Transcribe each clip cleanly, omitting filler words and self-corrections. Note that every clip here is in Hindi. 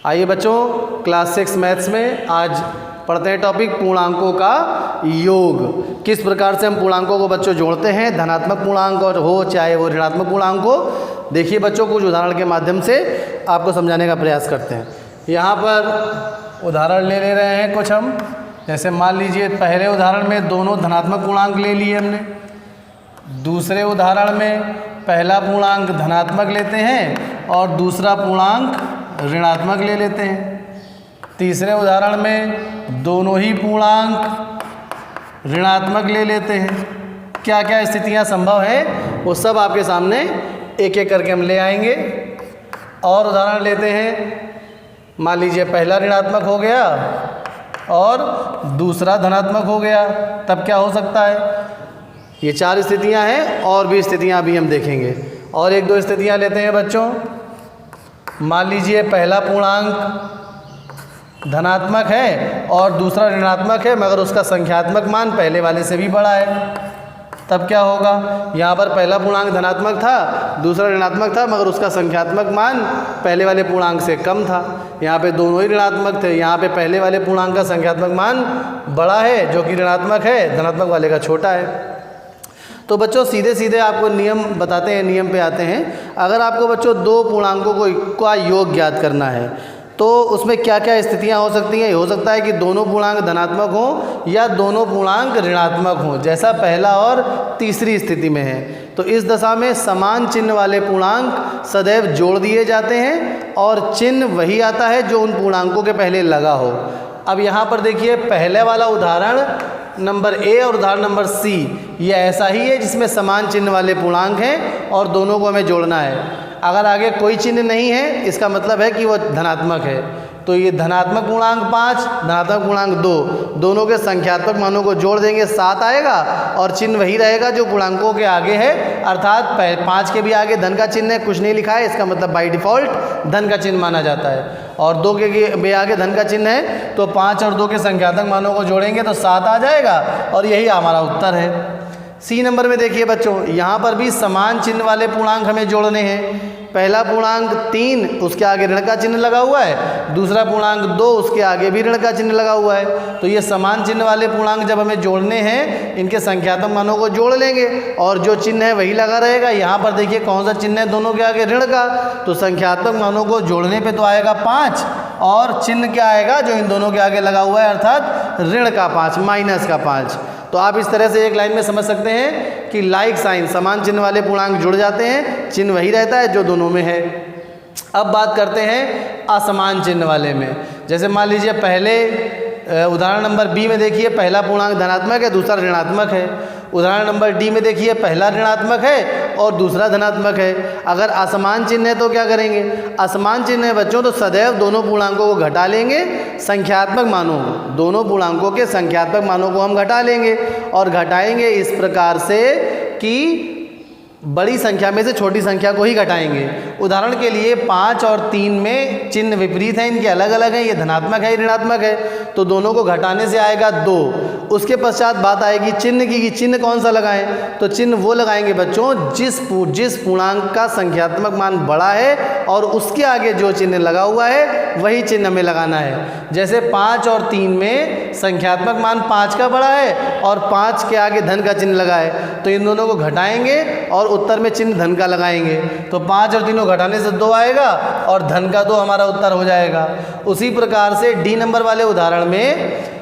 आइए बच्चों, क्लास 6 मैथ्स में आज पढ़ते हैं टॉपिक पूर्णांकों का योग। किस प्रकार से हम पूर्णांकों को बच्चों जोड़ते हैं, धनात्मक पूर्णांक और हो चाहे वो ऋणात्मक पूर्णांक हो। देखिए बच्चों, कुछ उदाहरण के माध्यम से आपको समझाने का प्रयास करते हैं। यहाँ पर उदाहरण ले रहे हैं कुछ हम, जैसे मान लीजिए पहले उदाहरण में दोनों धनात्मक पूर्णांक ले लिए हमने, दूसरे उदाहरण में पहला पूर्णांक धनात्मक लेते हैं और दूसरा पूर्णांक ऋणात्मक ले लेते हैं। तीसरे उदाहरण में दोनों ही पूर्णांक ऋणात्मक ले लेते हैं। क्या क्या स्थितियां संभव है वो सब आपके सामने एक एक करके हम ले आएंगे। और उदाहरण लेते हैं, मान लीजिए पहला ऋणात्मक हो गया और दूसरा धनात्मक हो गया, तब क्या हो सकता है। ये 4 स्थितियां हैं और भी स्थितियां अभी हम देखेंगे। और एक दो स्थितियां लेते हैं बच्चों। मान लीजिए पहला पूर्णांक धनात्मक है और दूसरा ऋणात्मक है, मगर उसका संख्यात्मक मान पहले वाले से भी बड़ा है, तब क्या होगा। यहाँ पर पहला पूर्णांक धनात्मक था, दूसरा ऋणात्मक था, मगर उसका संख्यात्मक मान पहले वाले पूर्णांक से कम था। यहाँ पे दोनों ही ऋणात्मक थे, यहाँ पे पहले वाले पूर्णांक का संख्यात्मक मान बड़ा है जो कि ऋणात्मक है, धनात्मक वाले का छोटा है। तो बच्चों सीधे सीधे आपको नियम बताते हैं, नियम पे आते हैं। अगर आपको बच्चों दो पूर्णांकों का योग ज्ञात करना है तो उसमें क्या क्या स्थितियां हो सकती हैं। हो सकता है कि दोनों पूर्णांक धनात्मक हों या दोनों पूर्णांक ऋणात्मक हों, जैसा पहला और तीसरी स्थिति में है। तो इस दशा में समान चिन्ह वाले पूर्णांक सदैव जोड़ दिए जाते हैं और चिन्ह वही आता है जो उन पूर्णांकों के पहले लगा हो। अब यहाँ पर देखिए, पहले वाला उदाहरण नंबर ए और उदाहरण नंबर सी, ये ऐसा ही है जिसमें समान चिन्ह वाले पूर्णांक हैं और दोनों को हमें जोड़ना है। अगर आगे कोई चिन्ह नहीं है, इसका मतलब है कि वो धनात्मक है। तो ये धनात्मक पूर्णांक 5, धनात्मक पूर्णांक 2, दोनों के संख्यात्मक मानों को जोड़ देंगे, 7 आएगा और चिन्ह वही रहेगा जो पूर्णांकों के आगे है। अर्थात 5 के भी आगे धन का चिन्ह है, कुछ नहीं लिखा है, इसका मतलब बाय डिफ़ॉल्ट धन का चिन्ह माना जाता है। और 2 के भी आगे धन का चिन्ह है, तो 5 और 2 के संख्यात्मक मानों को जोड़ेंगे तो 7 आ जाएगा और यही हमारा उत्तर है। सी नंबर में देखिए बच्चों, यहाँ पर भी समान चिन्ह वाले पूर्णांक हमें जोड़ने हैं। पहला पूर्णांक 3, उसके आगे ऋण का चिन्ह लगा हुआ है, दूसरा पूर्णांक 2, उसके आगे भी ऋण का चिन्ह लगा हुआ है। तो ये समान चिन्ह वाले पूर्णांक जब हमें जोड़ने हैं, इनके संख्यात्मक मानों को जोड़ लेंगे और जो चिन्ह है वही लगा रहेगा। यहाँ पर देखिए कौन सा चिन्ह है दोनों के आगे, ऋण का, तो संख्यात्मक मानों को जोड़ने पर तो आएगा 5 और चिन्ह क्या आएगा जो इन दोनों के आगे लगा हुआ है, अर्थात ऋण का 5, माइनस का 5। तो आप इस तरह से एक लाइन में समझ सकते हैं कि लाइक साइन, समान चिन्ह वाले पूर्णांक जुड़ जाते हैं, चिन्ह वही रहता है जो दोनों में है। अब बात करते हैं असमान चिन्ह वाले में। जैसे मान लीजिए पहले उदाहरण नंबर बी में देखिए, पहला पूर्णांक धनात्मक है, दूसरा ऋणात्मक है। उदाहरण नंबर डी में देखिए, पहला ऋणात्मक है और दूसरा धनात्मक है। अगर असमान चिन्ह है तो क्या करेंगे, असमान चिन्ह है बच्चों तो सदैव दोनों पूर्णांकों को घटा लेंगे, संख्यात्मक मानों, दोनों पूर्णांकों के संख्यात्मक मानों को हम घटा लेंगे और घटाएंगे इस प्रकार से कि बड़ी संख्या में से छोटी संख्या को ही घटाएंगे। उदाहरण के लिए 5 और 3 में चिन्ह विपरीत हैं, इनके अलग अलग हैं, ये धनात्मक है, ऋणात्मक है, तो दोनों को घटाने से आएगा 2। उसके पश्चात बात आएगी चिन्ह की, कि चिन्ह कौन सा लगाएं। तो चिन्ह वो लगाएंगे बच्चों जिस पूर्णांक का संख्यात्मक मान बड़ा है और उसके आगे जो चिन्ह लगा हुआ है वही चिन्ह हमें लगाना है। जैसे 5 और 3 में संख्यात्मक मान 5 का बड़ा है और 5 के आगे धन का चिन्ह लगा है, तो इन दोनों को घटाएंगे और उत्तर में चिन्ह धन का लगाएंगे। तो 5 और 3 घटाने से 2 आएगा और धन का 2 हमारा उत्तर हो जाएगा। उसी प्रकार से डी नंबर वाले उदाहरण में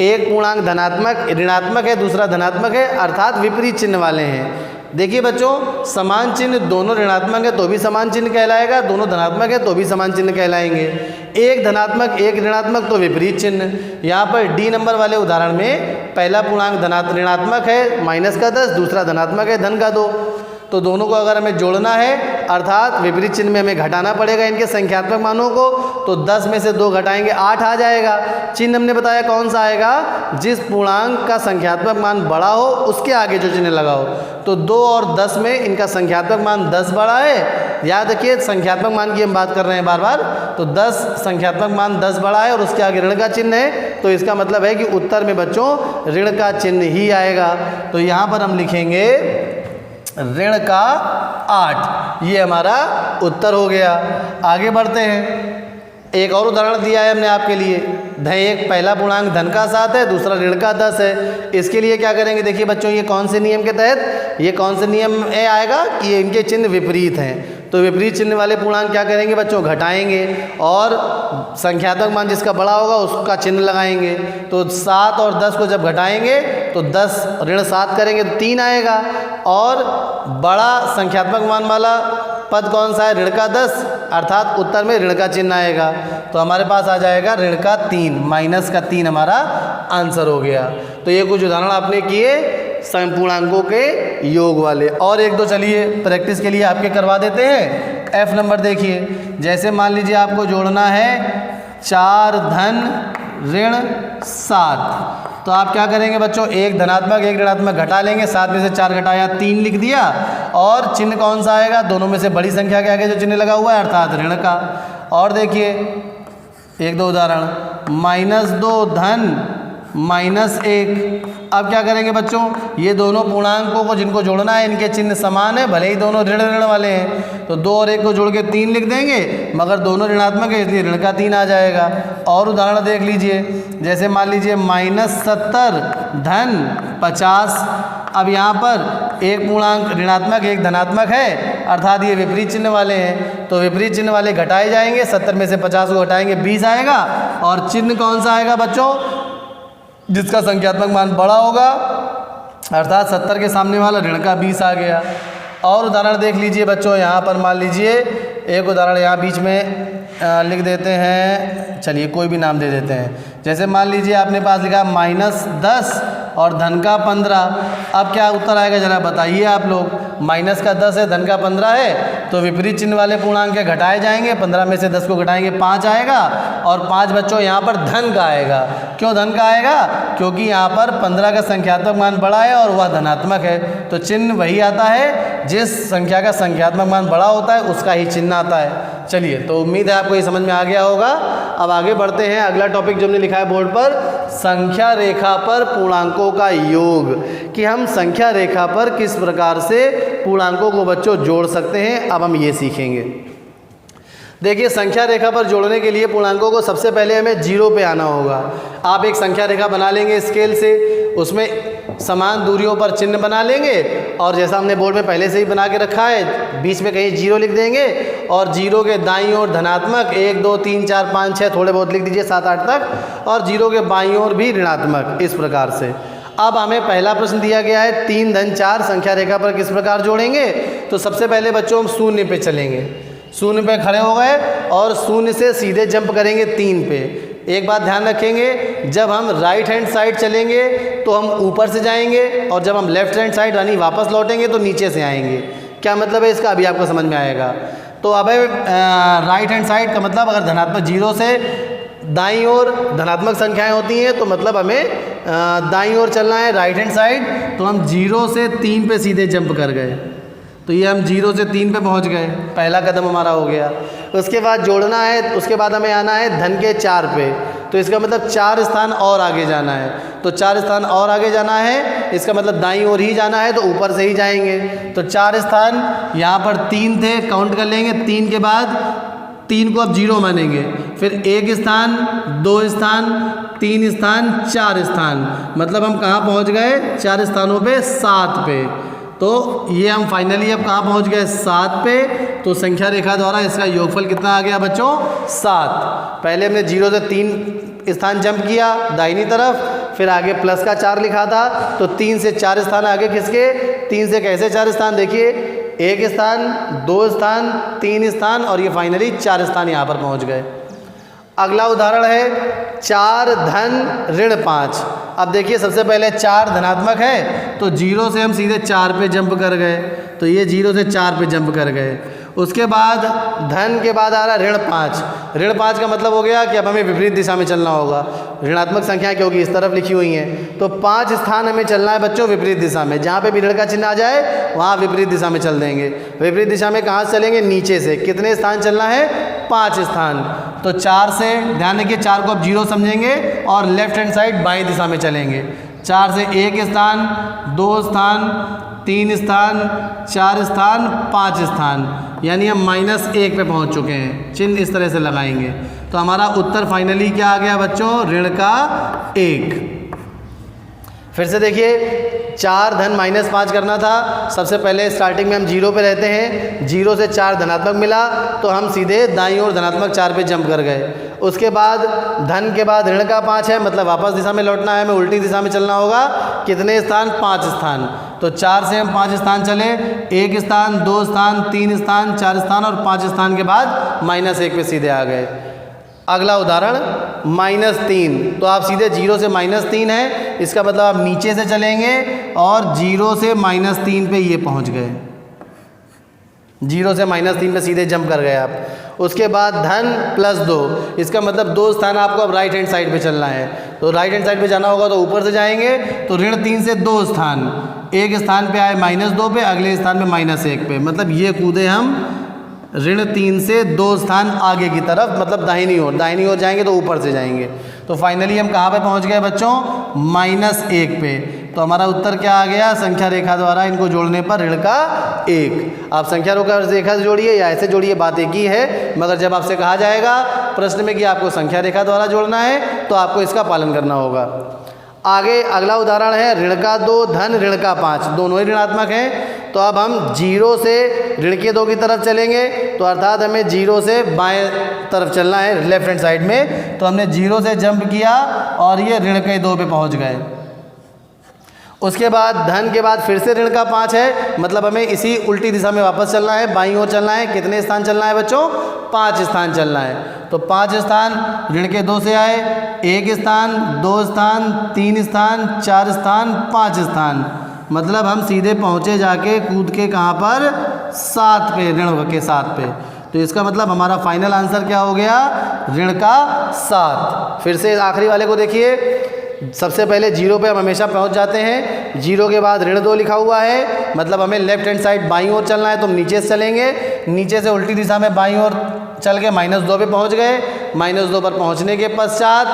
एक पूर्णांक धनात्मक ऋणात्मक है, दूसरा धनात्मक है, अर्थात विपरीत चिन्ह वाले हैं। देखिए बच्चों, समान चिन्ह दोनों ऋणात्मक है तो भी समान चिन्ह कहलाएगा, दोनों धनात्मक है तो भी समान चिन्ह कहलाएंगे। एक धनात्मक एक ऋणात्मक तो विपरीत चिन्ह। यहाँ पर डी नंबर वाले उदाहरण में पहला पूर्णांक ऋणात्मक है, माइनस का 10, दूसरा धनात्मक है, धन का 2। तो दोनों को अगर हमें जोड़ना है, अर्थात विपरीत चिन्ह में हमें घटाना पड़ेगा इनके संख्यात्मक मानों को, तो 10 में से 2 घटाएंगे 8 आ जाएगा। चिन्ह हमने बताया कौन सा आएगा, जिस पूर्णांक का संख्यात्मक मान बड़ा हो उसके आगे जो चिन्ह लगा हो। तो 2 और 10 में इनका संख्यात्मक मान 10 बड़ा है। याद रखिए संख्यात्मक मान की हम बात कर रहे हैं बार बार, तो 10 संख्यात्मक मान 10 बड़ा है और उसके आगे ऋण का चिन्ह है, तो इसका मतलब है कि उत्तर में बच्चों ऋण का चिन्ह ही आएगा। तो यहाँ पर हम लिखेंगे ऋण का 8, ये हमारा उत्तर हो गया। आगे बढ़ते हैं। एक और उदाहरण दिया है हमने आपके लिए। एक पहला पूर्णांक धन का 7 है, दूसरा ऋण का 10 है। इसके लिए क्या करेंगे, देखिए बच्चों, ये कौन से नियम के तहत, ये कौन से नियम में आएगा कि ये इनके चिन्ह विपरीत हैं। तो विपरीत चिन्ह वाले पूर्णांक क्या करेंगे बच्चों, घटाएंगे और संख्यात्मक मान जिसका बड़ा होगा उसका चिन्ह लगाएंगे। तो 7 और 10 को जब घटाएंगे तो 10 ऋण 7 करेंगे तो 3 आएगा, और बड़ा संख्यात्मक मान वाला पद कौन सा है, ऋण का 10, अर्थात उत्तर में ऋण का चिन्ह आएगा। तो हमारे पास आ जाएगा ऋण का 3, माइनस का 3 हमारा आंसर हो गया। तो ये कुछ उदाहरण आपने किए पूर्णांकों के योग वाले। और एक दो चलिए प्रैक्टिस के लिए आपके करवा देते हैं। F नंबर देखिए, जैसे मान लीजिए आपको जोड़ना है 4 धन ऋण 7, तो आप क्या करेंगे बच्चों, एक धनात्मक एक ऋणात्मक घटा लेंगे, 7 में से 4 घटाया 3 लिख दिया, और चिन्ह कौन सा आएगा, दोनों में से बड़ी संख्या के आगे जो चिन्ह लगा हुआ है अर्थात ऋण का। और देखिए एक दो उदाहरण, -2 धन -1। अब क्या करेंगे बच्चों, ये दोनों पूर्णांकों को जिनको जोड़ना है इनके चिन्ह समान है, भले ही दोनों ऋण ऋण वाले हैं, तो 2 और 1 को जोड़ के 3 लिख देंगे, मगर दोनों ऋणात्मक है इसलिए ऋण का 3 आ जाएगा। और उदाहरण देख लीजिए, जैसे मान लीजिए -70 धन 50। अब यहाँ पर एक पूर्णांक ऋणात्मक एक धनात्मक है, अर्थात ये विपरीत चिन्ह वाले हैं, तो विपरीत चिन्ह वाले घटाए जाएंगे, 70 में से 50 को घटाएंगे 20 आएगा, और चिन्ह कौन सा आएगा बच्चों, जिसका संख्यात्मक मान बड़ा होगा, अर्थात 70 के सामने वाला ऋण का 20 आ गया। और उदाहरण देख लीजिए बच्चों, यहाँ पर मान लीजिए एक उदाहरण यहाँ बीच में लिख देते हैं, चलिए कोई भी नाम दे देते हैं। जैसे मान लीजिए आपने पास लिखा -10 और धन का 15। अब क्या उत्तर आएगा जरा बताइए आप लोग। माइनस का 10 है, धन का 15 है, तो विपरीत चिन्ह वाले पूर्णांक के घटाए जाएंगे, 15 में से 10 को घटाएंगे 5 आएगा, और 5 बच्चों यहाँ पर धन का आएगा। क्यों धन का आएगा, क्योंकि यहाँ पर 15 का संख्यात्मक मान बड़ा है और वह धनात्मक है, तो चिन्ह वही आता है, जिस संख्या का संख्यात्मक मान बड़ा होता है उसका ही चिन्ह आता है। चलिए, तो उम्मीद है आपको ये समझ में आ गया होगा। अब आगे बढ़ते हैं, अगला टॉपिक जो हमने लिखा है बोर्ड पर, संख्या रेखा पर पूर्णांकों का योग, कि हम संख्या रेखा पर किस प्रकार से पूर्णांकों को बच्चों जोड़ सकते हैं। अब हम ये सीखेंगे। देखिए, संख्या रेखा पर जोड़ने के लिए पूर्णांकों को सबसे पहले हमें 0 पे आना होगा। आप एक संख्या रेखा बना लेंगे स्केल से, उसमें समान दूरियों पर चिन्ह बना लेंगे, और जैसा हमने बोर्ड में पहले से ही बना के रखा है, बीच में कहीं 0 लिख देंगे, और 0 के दाईं ओर धनात्मक 1 2 3 4 5 6 थोड़े बहुत लिख दीजिए 7 8 तक, और 0 के बाईं ओर भी ऋणात्मक, इस प्रकार से। अब हमें पहला प्रश्न दिया गया है 3 धन 4 संख्या रेखा पर किस प्रकार जोड़ेंगे। तो सबसे पहले बच्चों हम शून्य पे चलेंगे, शून्य पे खड़े हो गए और शून्य से सीधे जंप करेंगे 3 पे। एक बात ध्यान रखेंगे, जब हम राइट हैंड साइड चलेंगे तो हम ऊपर से जाएंगे, और जब हम लेफ्ट हैंड साइड यानी वापस लौटेंगे तो नीचे से आएंगे। क्या मतलब है इसका, अभी आपको समझ में आएगा। तो अब राइट हैंड साइड का मतलब, अगर धनात्मक 0 से दाईं ओर धनात्मक संख्याएं होती हैं तो मतलब हमें दाईं ओर चलना है राइट हैंड साइड, तो हम 0 से 3 पे सीधे जंप कर गए, तो ये हम 0 से 3 पे पहुंच गए, पहला कदम हमारा हो गया। उसके बाद जोड़ना है, उसके बाद हमें आना है धन के 4 पे, तो इसका मतलब 4 स्थान और आगे जाना है, तो 4 स्थान और आगे जाना है, इसका मतलब दाईं ओर ही जाना है, तो ऊपर से ही जाएंगे। तो 4 स्थान यहाँ पर 3 थे, काउंट कर लेंगे, 3 के बाद 3 को अब 0 मानेंगे, फिर 1 स्थान 2 स्थान 3 स्थान 4 स्थान, मतलब हम कहाँ पहुँच गए, 4 स्थानों पे 7 पे। तो ये हम फाइनली अब कहाँ पहुँच गए, 7 पे। तो संख्या रेखा द्वारा इसका योगफल कितना आ गया बच्चों, 7। पहले हमने 0 से 3 स्थान जंप किया दाहिनी तरफ, फिर आगे प्लस का 4 लिखा था, तो 3 से 4 स्थान आगे खिसके। 3 से कैसे 4 स्थान, देखिए 1 स्थान 2 स्थान 3 स्थान, और ये फाइनली 4 स्थान यहाँ पर पहुँच गए। अगला उदाहरण है 4 धन ऋण 5। अब देखिए, सबसे पहले 4 धनात्मक है, तो 0 से हम सीधे 4 पे जंप कर गए, तो ये 0 से 4 पे जंप कर गए। उसके बाद धन के बाद आ रहा ऋण 5। ऋण 5 का मतलब हो गया कि अब हमें विपरीत दिशा में चलना होगा, ऋणात्मक संख्या क्योंकि इस तरफ लिखी हुई हैं, तो 5 स्थान हमें चलना है बच्चों विपरीत दिशा में। जहाँ पे भी ऋण का चिन्ह आ जाए वहाँ विपरीत दिशा में चल देंगे। विपरीत दिशा में कहाँ से चलेंगे, नीचे से। कितने स्थान चलना है, 5 स्थान। तो 4 से ध्यान रखिए, 4 को अब 0 समझेंगे और लेफ्ट हैंड साइड बाईं दिशा में चलेंगे। 4 से 1 स्थान 2 स्थान 3 स्थान 4 स्थान 5 स्थान, यानी हम -1 पे पहुंच चुके हैं। चिन्ह इस तरह से लगाएंगे। तो हमारा उत्तर फाइनली क्या आ गया बच्चों, ऋण का 1। फिर से देखिए 4 धन -5 करना था। सबसे पहले स्टार्टिंग में हम 0 पे रहते हैं, 0 से 4 धनात्मक मिला तो हम सीधे दाईं ओर धनात्मक 4 पे जंप कर गए। उसके बाद धन के बाद ऋण का 5 है, मतलब वापस दिशा में लौटना है, हमें उल्टी दिशा में चलना होगा। कितने स्थान, 5 स्थान। तो 4 से हम 5 स्थान चले, 1 स्थान, 2 स्थान, 3 स्थान, 4 स्थान और 5 स्थान के बाद -1 पे सीधे आ गए। अगला उदाहरण -3, तो आप सीधे 0 से -3 है, इसका मतलब आप नीचे से चलेंगे और 0 से -3 पे ये पहुंच गए। 0 से -3 पे सीधे जंप कर गए आप। उसके बाद धन +2, इसका मतलब 2 स्थान आपको अब राइट हैंड साइड पे चलना है। तो राइट हैंड साइड पे जाना होगा तो ऊपर से जाएंगे, तो ऋण 3 से 2 स्थान, एक स्थान पे आए -2 पे, अगले स्थान पे -1 पे, मतलब ये कूदे हम ऋण 3 से 2 स्थान आगे की तरफ, मतलब दाहिनी ओर जाएंगे तो ऊपर से जाएंगे। तो फाइनली हम कहाँ पे पहुँच गए बच्चों, -1 पे। तो हमारा उत्तर क्या आ गया, संख्या रेखा द्वारा इनको जोड़ने पर ऋण का 1। आप संख्या रेखा से जोड़िए या ऐसे जोड़िए, बात एक ही है, मगर जब आपसे कहा जाएगा प्रश्न में कि आपको संख्या रेखा द्वारा जोड़ना है तो आपको इसका पालन करना होगा। आगे अगला उदाहरण है ऋण का 2 धन ऋण का 5, दोनों ही ऋणात्मक हैं। तो अब हम 0 से ऋण के 2 की तरफ चलेंगे, तो अर्थात हमें 0 से बाएं तरफ चलना है, लेफ्ट हैंड साइड में। तो हमने 0 से जंप किया और ये ऋण के 2 पे पहुंच गए। उसके बाद धन के बाद फिर से ऋण का 5 है, मतलब हमें इसी उल्टी दिशा में वापस चलना है, बाईं ओर चलना है। कितने स्थान चलना है बच्चों, 5 स्थान चलना है। तो 5 स्थान ऋण के 2 से आए, 1 स्थान, 2 स्थान, 3 स्थान, 4 स्थान, 5 स्थान, मतलब हम सीधे पहुँचे जाके कूद के कहाँ पर, 7 पे, ऋण के 7 पे। तो इसका मतलब हमारा फाइनल आंसर क्या हो गया, ऋण का 7। फिर से आखिरी वाले को देखिए, सबसे पहले 0 पे हम हमेशा पहुंच जाते हैं। 0 के बाद ऋण 2 लिखा हुआ है, मतलब हमें लेफ्ट हैंड साइड बाईं ओर चलना है, तो नीचे से चलेंगे, नीचे से उल्टी दिशा में बाईं ओर चल के -2 पे पहुंच गए। -2 पर पहुंचने के पश्चात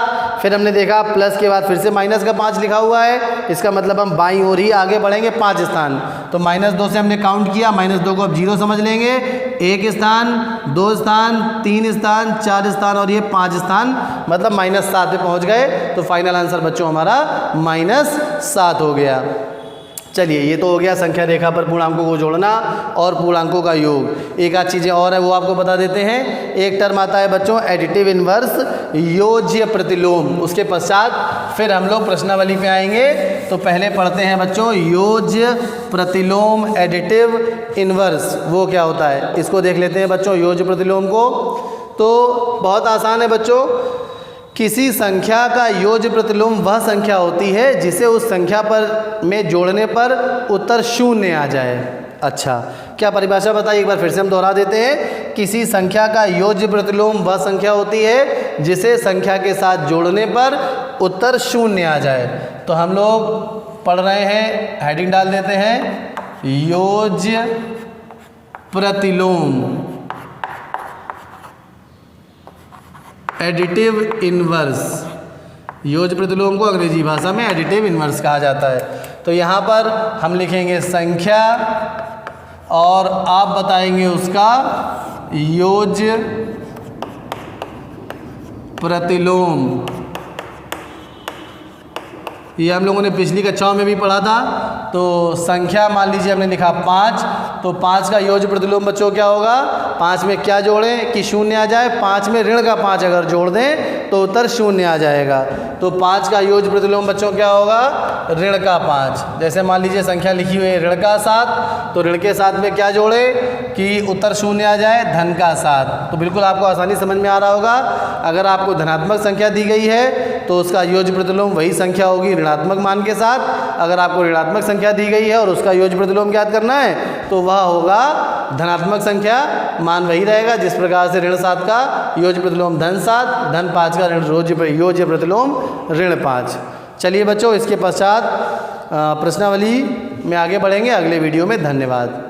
फिर हमने देखा प्लस के बाद फिर से -5 लिखा हुआ है, इसका मतलब हम बाईं ओर ही आगे बढ़ेंगे 5 स्थान। तो -2 से हमने काउंट किया, -2 को अब 0 समझ लेंगे, 1 स्थान, 2 स्थान, 3 स्थान, 4 स्थान और ये 5 स्थान, मतलब -7 पे पहुंच गए। तो फाइनल आंसर बच्चों हमारा -7 हो गया। चलिए, ये तो हो गया संख्या रेखा पर पूर्णांकों को जोड़ना और पूर्णांकों का योग। एक आध चीज़ें और है वो आपको बता देते हैं। एक टर्म आता है बच्चों एडिटिव इन्वर्स, योज्य प्रतिलोम। उसके पश्चात फिर हम लोग प्रश्नावली पे आएंगे। तो पहले पढ़ते हैं बच्चों योज्य प्रतिलोम, एडिटिव इन्वर्स, वो क्या होता है इसको देख लेते हैं बच्चों। योज्य प्रतिलोम को तो बहुत आसान है बच्चों, किसी संख्या का योज्य प्रतिलोम वह संख्या होती है जिसे उस संख्या पर में जोड़ने पर उत्तर 0 आ जाए। अच्छा, क्या परिभाषा बताइए एक बार फिर से हम दोहरा देते हैं। किसी संख्या का योज्य प्रतिलोम वह संख्या होती है जिसे संख्या के साथ जोड़ने पर उत्तर 0 आ जाए। तो हम लोग पढ़ रहे हैं, हेडिंग डाल देते हैं योज्य प्रतिलोम, एडिटिव इन्वर्स। योज्य प्रतिलोम को अंग्रेजी भाषा में एडिटिव इन्वर्स कहा जाता है। तो यहाँ पर हम लिखेंगे संख्या और आप बताएंगे उसका योज्य प्रतिलोम। ये हम लोगों ने पिछली कक्षाओं में भी पढ़ा था। तो संख्या मान लीजिए हमने लिखा 5, तो 5 का योज्य प्रतिलोम बच्चों क्या होगा, 5 में क्या जोड़ें कि 0 आ जाए, 5 में ऋण का 5 अगर जोड़ दें तो उत्तर 0 आ जाएगा। तो 5 का योज्य प्रतिलोम बच्चों क्या होगा, ऋण का 5। जैसे मान लीजिए संख्या लिखी हुई है ऋण का 7, तो ऋण के 7 में क्या जोड़े कि उत्तर 0 आ जाए, धन का 7। तो बिल्कुल आपको आसानी समझ में आ रहा होगा। अगर आपको धनात्मक संख्या दी गई है तो उसका योज्य प्रतिलोम वही संख्या होगी ऋणात्मक मान के साथ। अगर आपको ऋणात्मक संख्या दी गई है और उसका योज्य प्रतिलोम ज्ञात करना है तो वह होगा धनात्मक संख्या, मान वही रहेगा। जिस प्रकार से ऋण 7 का योज्य प्रतिलोम धन 7, धन 5 का योज्य प्रतिलोम ऋण 5। चलिए बच्चों, इसके पश्चात प्रश्नावली में आगे बढ़ेंगे अगले वीडियो में। धन्यवाद।